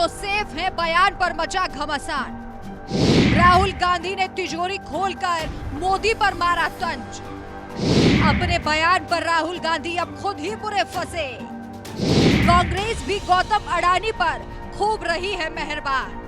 तो सेफ है बयान पर मचा घमासान। राहुल गांधी ने तिजोरी खोलकर मोदी पर मारा तंज। अपने बयान पर राहुल गांधी अब खुद ही बुरे फंसे। कांग्रेस भी गौतम अडानी पर खूब रही है मेहरबान।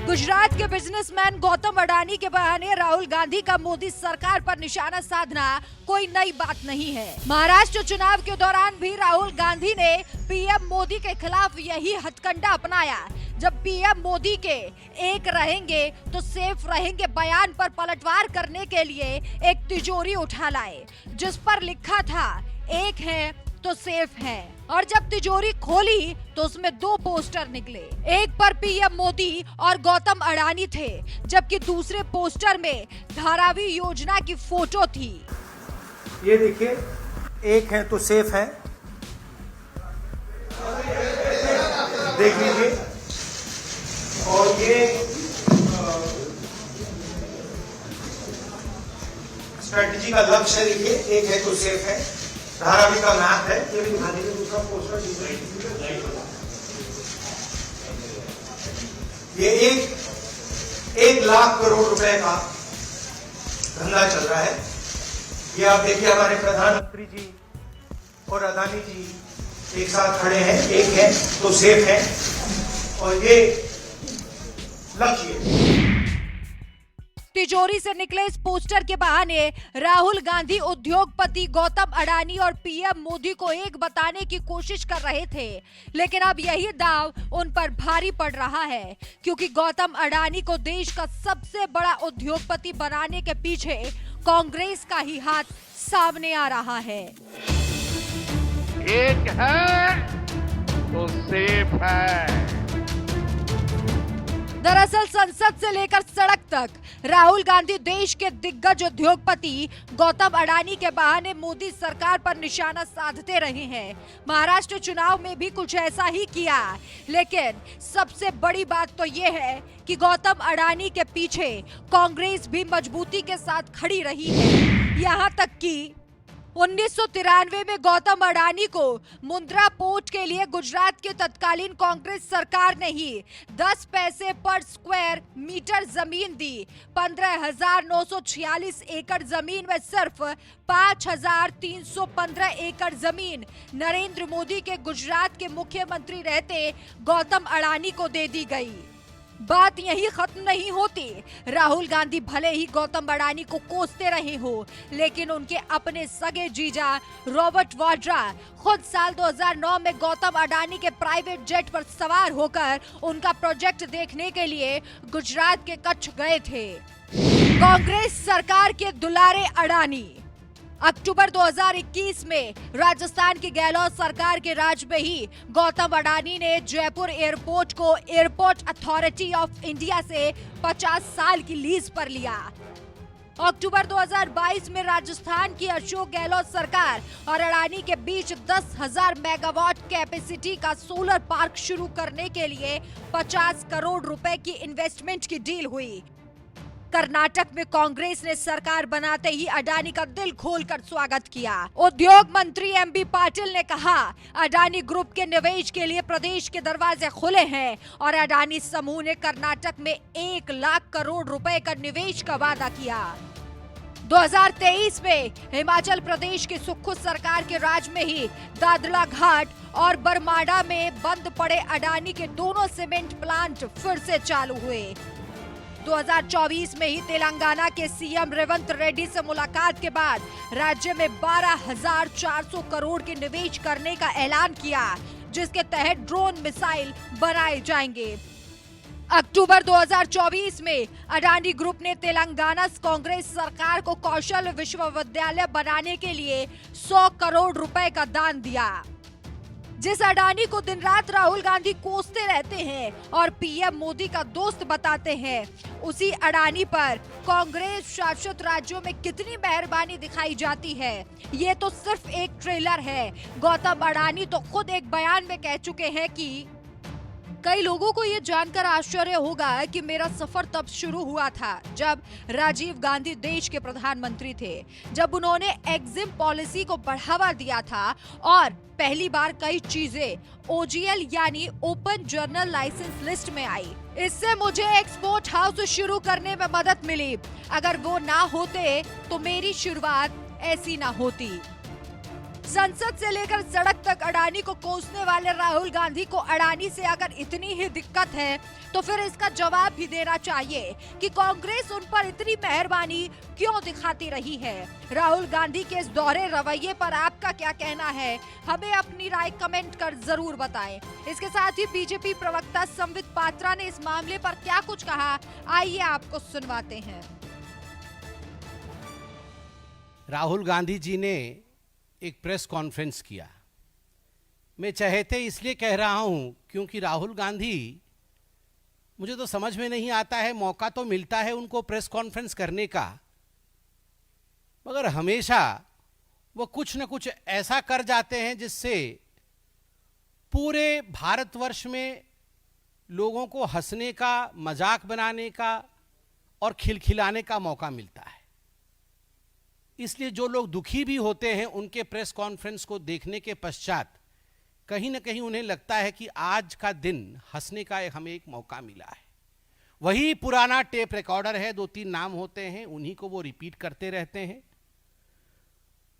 गुजरात के बिजनेसमैन गौतम अडानी के बहाने राहुल गांधी का मोदी सरकार पर निशाना साधना कोई नई बात नहीं है। महाराष्ट्र चुनाव के दौरान भी राहुल गांधी ने पीएम मोदी के खिलाफ यही हथकंडा अपनाया। जब पीएम मोदी के एक रहेंगे तो सेफ रहेंगे बयान पर पलटवार करने के लिए एक तिजोरी उठा लाए, जिस पर लिखा था एक है तो सेफ है। और जब तिजोरी खोली तो उसमें दो पोस्टर निकले। एक पर पीएम मोदी और गौतम अडानी थे, जबकि दूसरे पोस्टर में धारावी योजना की फोटो थी। ये देखिए, एक है तो सेफ है, देख लीजिए। और ये स्ट्रेटजी का लक्ष्य है, देखिए एक है तो सेफ है। धारावी का मैप है, ये भी दिखा दीजिए। दूसरा पोस्टर ये 1 लाख करोड़ रुपए का धंधा चल रहा है। ये आप देखिए, हमारे प्रधानमंत्री जी और अडानी जी एक साथ खड़े हैं। एक है तो सेफ है और ये लक्ष्य। तिजोरी से निकले इस पोस्टर के बहाने राहुल गांधी उद्योगपति गौतम अडानी और पीएम मोदी को एक बताने की कोशिश कर रहे थे, लेकिन अब यही दाव उन पर भारी पड़ रहा है, क्योंकि गौतम अडानी को देश का सबसे बड़ा उद्योगपति बनाने के पीछे कांग्रेस का ही हाथ सामने आ रहा है। एक है तो सेफ है। दरअसल संसद से लेकर सड़क तक राहुल गांधी देश के दिग्गज उद्योगपति गौतम अडानी के बहाने मोदी सरकार पर निशाना साधते रहे हैं। महाराष्ट्र चुनाव में भी कुछ ऐसा ही किया, लेकिन सबसे बड़ी बात तो ये है कि गौतम अडानी के पीछे कांग्रेस भी मजबूती के साथ खड़ी रही है। यहाँ तक कि 1993 में गौतम अडानी को मुंद्रा पोर्ट के लिए गुजरात के तत्कालीन कांग्रेस सरकार ने ही 10 पैसे पर स्क्वायर मीटर जमीन दी। 15,946 एकड़ जमीन में सिर्फ 5,315 एकड़ जमीन नरेंद्र मोदी के गुजरात के मुख्यमंत्री रहते गौतम अडानी को दे दी गई। बात यही खत्म नहीं होती। राहुल गांधी भले ही गौतम अडानी को कोसते रहे हो, लेकिन उनके अपने सगे जीजा रॉबर्ट वाड्रा खुद साल 2009 में गौतम अडानी के प्राइवेट जेट पर सवार होकर उनका प्रोजेक्ट देखने के लिए गुजरात के कच्छ गए थे। कांग्रेस सरकार के दुलारे अडानी अक्टूबर 2021 में राजस्थान की गहलोत सरकार के राज में ही गौतम अडानी ने जयपुर एयरपोर्ट को एयरपोर्ट अथॉरिटी ऑफ इंडिया से 50 साल की लीज पर लिया। अक्टूबर 2022 में राजस्थान की अशोक गहलोत सरकार और अडानी के बीच 10,000 मेगावाट कैपेसिटी का सोलर पार्क शुरू करने के लिए 50 करोड़ रुपए की इन्वेस्टमेंट की डील हुई। कर्नाटक में कांग्रेस ने सरकार बनाते ही अडानी का दिल खोलकर स्वागत किया। उद्योग मंत्री एमबी पाटिल ने कहा, अडानी ग्रुप के निवेश के लिए प्रदेश के दरवाजे खुले हैं और अडानी समूह ने कर्नाटक में 1 लाख करोड़ रुपए का निवेश का वादा किया। 2023 में हिमाचल प्रदेश की सुक्खू सरकार के राज में ही दादला घाट और बरमाडा में बंद पड़े अडानी के दोनों सीमेंट प्लांट फिर से चालू हुए। 2024 में ही तेलंगाना के सीएम रेवंत रेड्डी से मुलाकात के बाद राज्य में 12,400 करोड़ के निवेश करने का ऐलान किया, जिसके तहत ड्रोन मिसाइल बनाए जाएंगे। अक्टूबर 2024 में अडानी ग्रुप ने तेलंगाना कांग्रेस सरकार को कौशल विश्वविद्यालय बनाने के लिए 100 करोड़ रुपए का दान दिया। जिस अडानी को दिन रात राहुल गांधी कोसते रहते हैं और पीएम मोदी का दोस्त बताते हैं, उसी अडानी पर कांग्रेस शासित राज्यों में कितनी मेहरबानी दिखाई जाती है, ये तो सिर्फ एक ट्रेलर है। गौतम अडानी तो खुद एक बयान में कह चुके हैं कि कई लोगों को ये जानकर आश्चर्य होगा कि मेरा सफर तब शुरू हुआ था जब राजीव गांधी देश के प्रधानमंत्री थे, जब उन्होंने एग्जिम पॉलिसी को बढ़ावा दिया था और पहली बार कई चीजें OGL यानी ओपन जर्नल लाइसेंस लिस्ट में आई। इससे मुझे एक्सपोर्ट हाउस शुरू करने में मदद मिली। अगर वो ना होते तो मेरी शुरुआत ऐसी ना होती। संसद से लेकर सड़क तक अडानी को कोसने वाले राहुल गांधी को अडानी से अगर इतनी ही दिक्कत है तो फिर इसका जवाब भी देना चाहिए कि कांग्रेस उन पर इतनी मेहरबानी क्यों दिखाती रही है। राहुल गांधी के इस दोहरे रवैये पर आपका क्या कहना है, हमें अपनी राय कमेंट कर जरूर बताएं। इसके साथ ही बीजेपी प्रवक्ता संबित पात्रा ने इस मामले पर क्या कुछ कहा, आइए आपको सुनवाते हैं। राहुल गांधी जी ने एक प्रेस कॉन्फ्रेंस किया। मैं चहेते इसलिए कह रहा हूं क्योंकि राहुल गांधी, मुझे तो समझ में नहीं आता है, मौका तो मिलता है उनको प्रेस कॉन्फ्रेंस करने का, मगर हमेशा वो कुछ न कुछ ऐसा कर जाते हैं जिससे पूरे भारतवर्ष में लोगों को हंसने का, मजाक बनाने का और खिलखिलाने का मौका मिलता है। इसलिए जो लोग दुखी भी होते हैं उनके प्रेस कॉन्फ्रेंस को देखने के पश्चात कहीं ना कहीं उन्हें लगता है कि आज का दिन हंसने का हमें एक मौका मिला है। वही पुराना टेप रिकॉर्डर है, 2-3 नाम होते हैं, उन्हीं को वो रिपीट करते रहते हैं।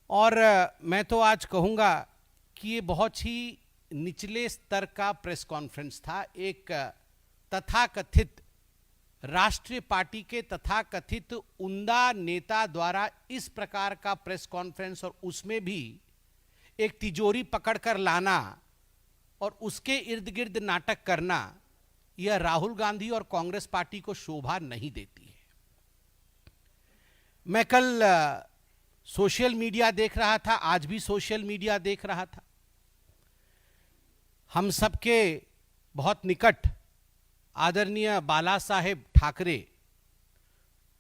और मैं तो आज कहूँगा कि ये बहुत ही निचले स्तर का प्रेस कॉन्फ्रेंस था। एक तथाकथित राष्ट्रीय पार्टी के तथाकथित उम्दा नेता द्वारा इस प्रकार का प्रेस कॉन्फ्रेंस और उसमें भी एक तिजोरी पकड़कर लाना और उसके इर्द गिर्द नाटक करना, यह राहुल गांधी और कांग्रेस पार्टी को शोभा नहीं देती है। मैं कल सोशल मीडिया देख रहा था, आज भी सोशल मीडिया देख रहा था। हम सबके बहुत निकट आदरणीय बाला साहेब ठाकरे,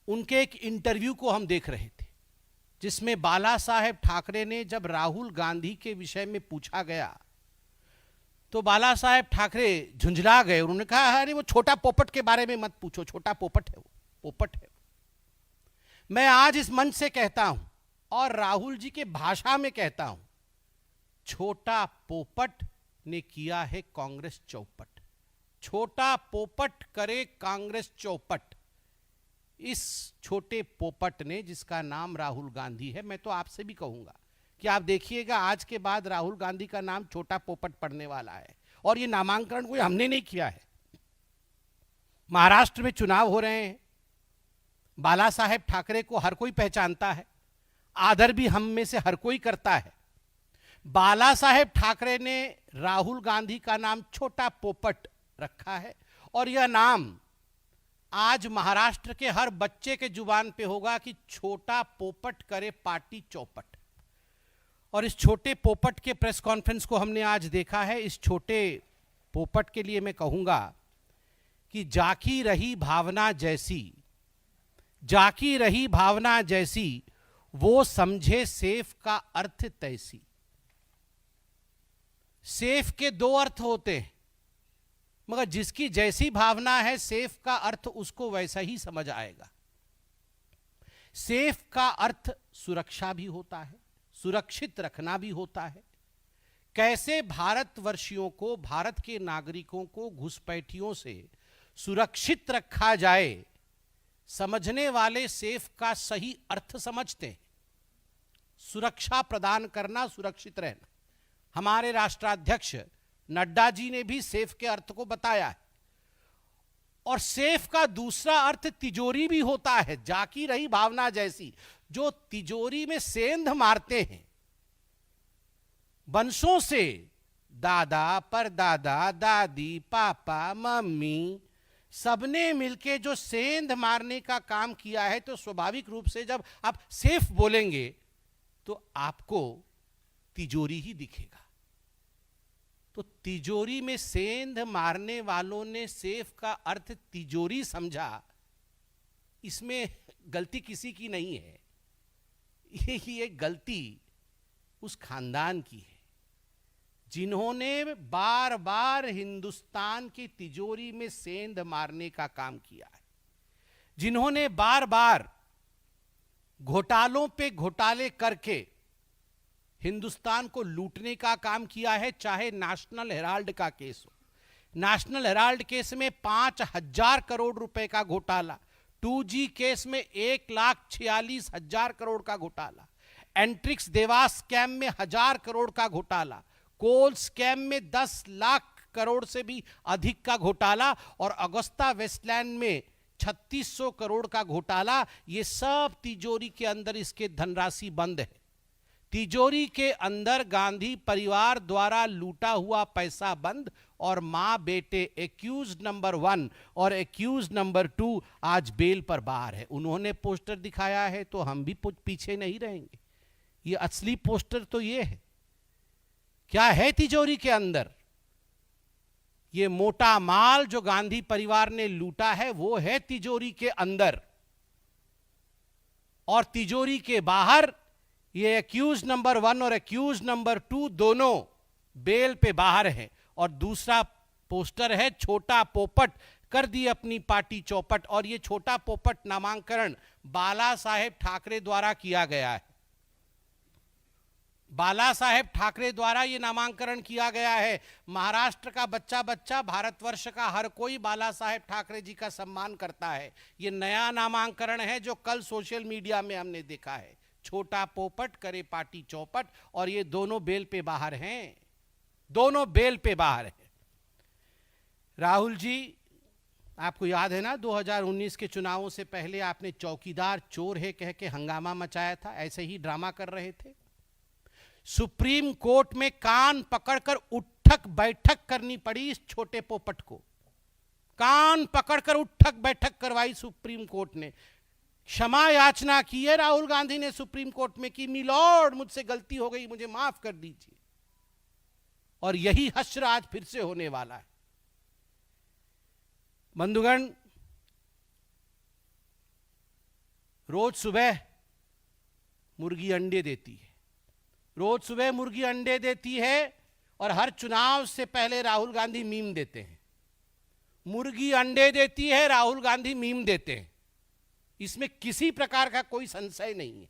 उनके एक इंटरव्यू को हम देख रहे थे जिसमें बाला साहेब ठाकरे ने, जब राहुल गांधी के विषय में पूछा गया तो बाला साहेब ठाकरे झुंझला गए। उन्होंने कहा, अरे वो छोटा पोपट के बारे में मत पूछो, छोटा पोपट है, वो पोपट है। मैं आज इस मंच से कहता हूं और राहुल जी के भाषा में कहता हूं, छोटा पोपट ने किया है कांग्रेस चौपट। छोटा पोपट करे कांग्रेस चौपट। इस छोटे पोपट ने, जिसका नाम राहुल गांधी है, मैं तो आपसे भी कहूंगा कि आप देखिएगा आज के बाद राहुल गांधी का नाम छोटा पोपट पड़ने वाला है। और ये नामांकन कोई हमने नहीं किया है। महाराष्ट्र में चुनाव हो रहे हैं, बाला साहेब ठाकरे को हर कोई पहचानता है, आदर भी हम में से हर कोई करता है। बाला साहेब ठाकरे ने राहुल गांधी का नाम छोटा पोपट रखा है और यह नाम आज महाराष्ट्र के हर बच्चे के जुबान पे होगा कि छोटा पोपट करे पार्टी चौपट। और इस छोटे पोपट के प्रेस कॉन्फ्रेंस को हमने आज देखा है। इस छोटे पोपट के लिए मैं कहूंगा कि जाकी रही भावना जैसी, जाकी रही भावना जैसी, वो समझे सेफ का अर्थ तैसी। सेफ के 2 अर्थ होते हैं, मगर जिसकी जैसी भावना है सेफ का अर्थ उसको वैसा ही समझ आएगा। सेफ का अर्थ सुरक्षा भी होता है, सुरक्षित रखना भी होता है। कैसे भारतवर्षियों को, भारत के नागरिकों को घुसपैठियों से सुरक्षित रखा जाए, समझने वाले सेफ का सही अर्थ समझते हैं। सुरक्षा प्रदान करना, सुरक्षित रहना। हमारे राष्ट्राध्यक्ष नड्डा जी ने भी सेफ के अर्थ को बताया है। और सेफ का दूसरा अर्थ तिजोरी भी होता है, जाकी रही भावना जैसी। जो तिजोरी में सेंध मारते हैं वंशों से, दादा परदादा, दादी, पापा, मम्मी, सबने मिलके जो सेंध मारने का काम किया है, तो स्वाभाविक रूप से जब आप सेफ बोलेंगे तो आपको तिजोरी ही दिखेगा। तो तिजोरी में सेंध मारने वालों ने सेफ का अर्थ तिजोरी समझा, इसमें गलती किसी की नहीं है। ये गलती उस खानदान की है जिन्होंने बार बार हिंदुस्तान की तिजोरी में सेंध मारने का काम किया है, जिन्होंने बार बार घोटालों पे घोटाले करके हिंदुस्तान को लूटने का काम किया है, चाहे नेशनल हेराल्ड का केस हो। नेशनल हेराल्ड केस में 5,000 करोड़ रुपए का घोटाला, 2G केस में 1,46,000 करोड़ का घोटाला, एंट्रिक्स देवास स्कैम में 1,000 करोड़ का घोटाला, कोल स्कैम में 10 लाख करोड़ से भी अधिक का घोटाला और अगस्ता वेस्टलैंड में 3,600 करोड़ का घोटाला। ये सब तिजोरी के अंदर इसके धनराशि बंद है। तिजोरी के अंदर गांधी परिवार द्वारा लूटा हुआ पैसा बंद और मां बेटे एक्यूज नंबर 1 और एक्यूज नंबर 2 आज बेल पर बाहर है। उन्होंने पोस्टर दिखाया है तो हम भी पीछे नहीं रहेंगे। ये असली पोस्टर तो ये है। क्या है तिजोरी के अंदर? ये मोटा माल जो गांधी परिवार ने लूटा है वो है तिजोरी के अंदर, और तिजोरी के बाहर ये एक्यूज नंबर 1 और एक्यूज नंबर 2 दोनों बेल पे बाहर हैं। और दूसरा पोस्टर है छोटा पोपट कर दी अपनी पार्टी चौपट, और ये छोटा पोपट नामांकन बाला साहेब ठाकरे द्वारा किया गया है। बाला साहेब ठाकरे द्वारा ये नामांकन किया गया है। महाराष्ट्र का बच्चा बच्चा, भारतवर्ष का हर कोई बाला साहेब ठाकरे जी का सम्मान करता है। ये नया नामांकन है जो कल सोशल मीडिया में हमने देखा है। छोटा पोपट करे पार्टी चौपट, और ये दोनों बेल पे बाहर हैं, दोनों बेल पे बाहर हैं। राहुल जी, आपको याद है ना 2019 के चुनावों से पहले आपने चौकीदार चोर है कह के हंगामा मचाया था, ऐसे ही ड्रामा कर रहे थे। सुप्रीम कोर्ट में कान पकड़कर उठक बैठक करनी पड़ी इस छोटे पोपट को, कान पकड़कर उठक बैठक करवाई सुप्रीम कोर्ट ने। क्षमा याचना की है राहुल गांधी ने सुप्रीम कोर्ट में कि मिलॉर्ड मुझसे गलती हो गई, मुझे माफ कर दीजिए। और यही हश्र आज फिर से होने वाला है। बंधुगण, रोज सुबह मुर्गी अंडे देती है, रोज सुबह मुर्गी अंडे देती है, और हर चुनाव से पहले राहुल गांधी मीम देते हैं। मुर्गी अंडे देती है, राहुल गांधी मीम देते हैं। इसमें किसी प्रकार का कोई संशय नहीं है।